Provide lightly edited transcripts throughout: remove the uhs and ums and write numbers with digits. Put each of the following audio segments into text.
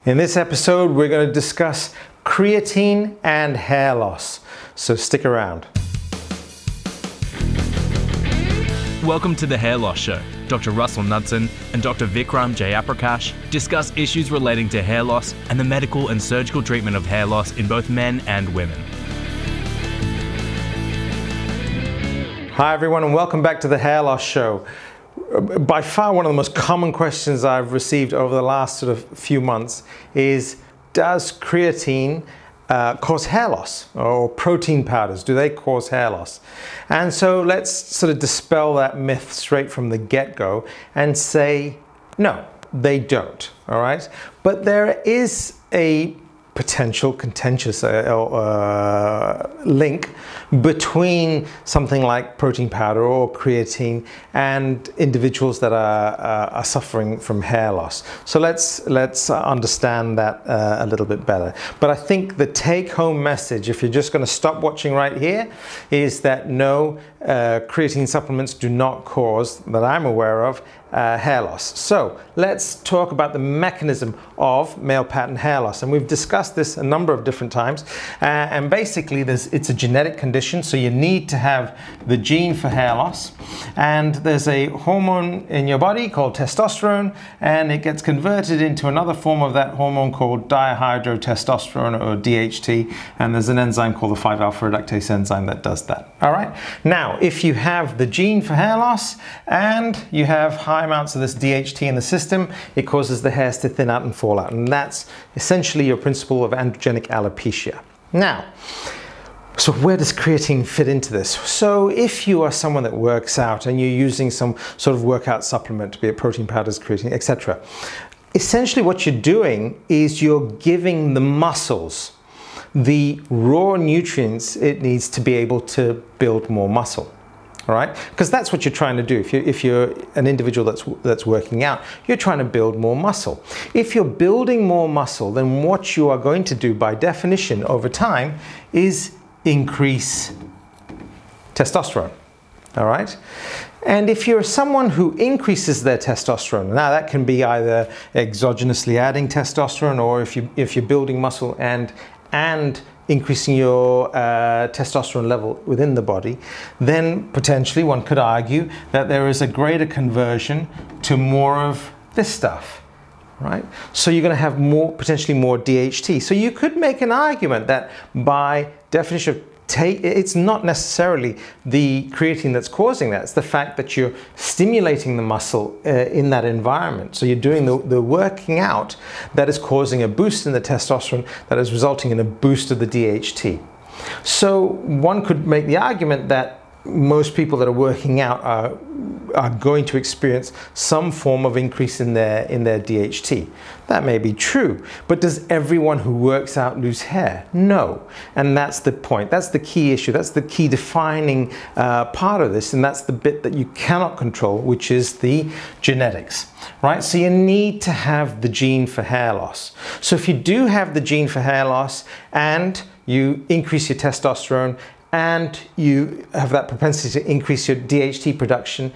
In this episode, we're going to discuss creatine and hair loss, so stick around. Welcome to the Hair Loss Show. Dr. Russell Knudsen and Dr. Vikram Jayaprakash discuss issues relating to hair loss and the medical and surgical treatment of hair loss in both men and women. Hi everyone, and welcome back to the Hair Loss Show. By far one of the most common questions I've received over the last sort of few months is, does creatine cause hair loss, or protein powders, do they cause hair loss? And so let's sort of dispel that myth straight from the get-go and say, no, they don't, all right? But there is a potential contentious link between something like protein powder or creatine and individuals that are suffering from hair loss. So let's understand that a little bit better. But I think the take-home message, if you're just going to stop watching right here, is that no, creatine supplements do not cause, that I'm aware of, hair loss. So let's talk about the mechanism of male pattern hair loss, and we've discussed this a number of different times, and basically it's a genetic condition, so you need to have the gene for hair loss, and there's a hormone in your body called testosterone, and it gets converted into another form of that hormone called dihydrotestosterone, or DHT, and there's an enzyme called the 5-alpha reductase enzyme that does that. All right, now if you have the gene for hair loss and you have high amounts of this DHT in the system, it causes the hairs to thin out and fall out, and that's essentially your principle of androgenic alopecia. Now, so where does creatine fit into this? So if you are someone that works out and you're using some sort of workout supplement, be it protein powders, creatine, etc., essentially what you're doing is you're giving the muscles the raw nutrients it needs to be able to build more muscle. All right, because that's what you're trying to do. If you're an individual that's working out, you're trying to build more muscle. If you're building more muscle, then what you are going to do by definition over time is increase testosterone. All right, and if you're someone who increases their testosterone, now that can be either exogenously adding testosterone, or if you're building muscle and increasing your testosterone level within the body, then potentially one could argue that there is a greater conversion to more of this stuff, right? So you're going to have potentially more DHT. So you could make an argument that by definition of it's not necessarily the creatine that's causing that. It's the fact that you're stimulating the muscle in that environment. So you're doing the working out that is causing a boost in the testosterone that is resulting in a boost of the DHT. So one could make the argument that most people that are working out are going to experience some form of increase in their DHT. That may be true, but does everyone who works out lose hair? No. And that's the point. That's the key issue. That's the key defining part of this, and that's the bit that you cannot control, which is the genetics, right? So you need to have the gene for hair loss. So if you do have the gene for hair loss and you increase your testosterone and you have that propensity to increase your DHT production,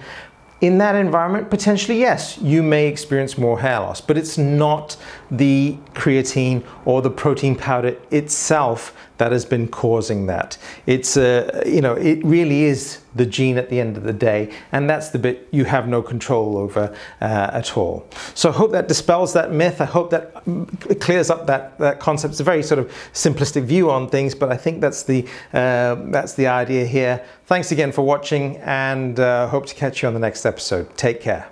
in that environment, potentially, yes, you may experience more hair loss, but it's not the creatine or the protein powder itself that has been causing that. It's it really is the gene at the end of the day, and that's the bit you have no control over at all. So I hope that dispels that myth. I hope that it clears up that concept. It's a very sort of simplistic view on things, but I think that's the idea here. Thanks again for watching, and hope to catch you on the next episode. Take care.